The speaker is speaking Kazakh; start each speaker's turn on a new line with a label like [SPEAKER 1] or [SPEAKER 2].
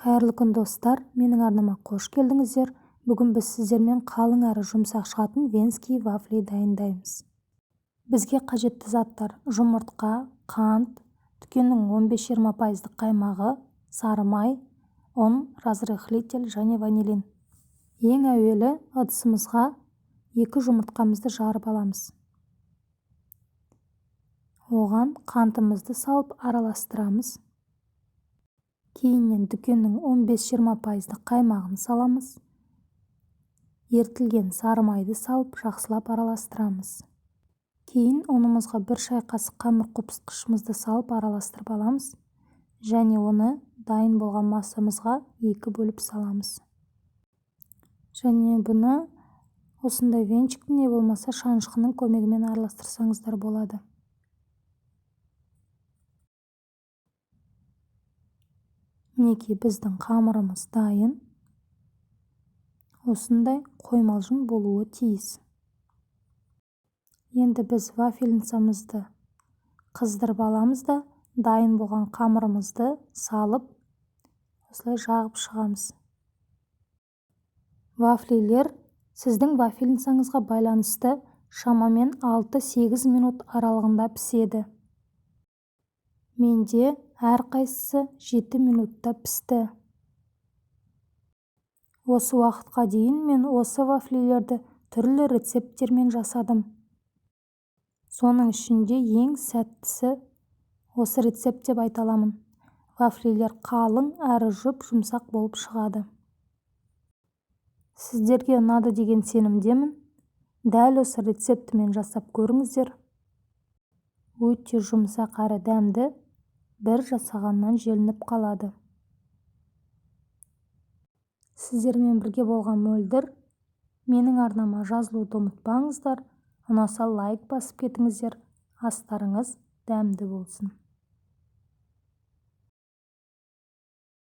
[SPEAKER 1] Қайырлы күн достар, менің арнама қош келдіңіздер. Бүгін біз сіздермен қалың әрі жұмсақ шығатын венский вафли дайындаймыз. Бізге қажетті заттар: жұмыртқа, қант, дүкеннің 15-20% қаймағы, сары май, ұн, разрыхлитель және ванилин. Ең әуелі ыдысымызға 2 жұмыртқамызды жарып аламыз. Оған қантымызды салып араластырамыз. Кейіннен дүкеннің 15-20% қаймағын саламыз. Ертілген сары майды салып жақсылап араластырамыз. Кейін ұнымызға 1 шай қасық қамыр қопсытқышымызды салып араластырып аламыз. Және оны дайын болған массамызға 2 бөліп саламыз. Және бұны осындай венчиктің не болмаса шанышқының көмегімен араластырсаңыздар болады. Мінекей біздің қамырымыз дайын. Осындай қоймалжың болуы тиіс. Енді біз вафельницамызды қыздырып аламыз да дайын болған қамырымызды салып осылай жағып шығамыз. Вафлилер сіздің вафельницаңызға байланысты шамамен 6-8 минут аралығында піседі. Менде әрқайсысы 7 минутта пісті. Осы уақытқа дейін мен осы вафлилерді түрлі рецепттермен жасадым. Соның ішінде ең сәттісі осы рецепт деп айта аламын. Вафлилер қалың әрі жұмсақ болып шығады. Сіздерге ұнады деген сенімдемін. Дәл осы рецептімен жасап көріңіздер. Өте жұмсақ әрі дәмді, бір жасағаннан желініп қалады. Сіздермен бірге болған мөлдір. Менің арнама жазылуды ұмытпаңыздар. Ұнаса лайк басып кетіңіздер. Астарыңыз дәмді болсын.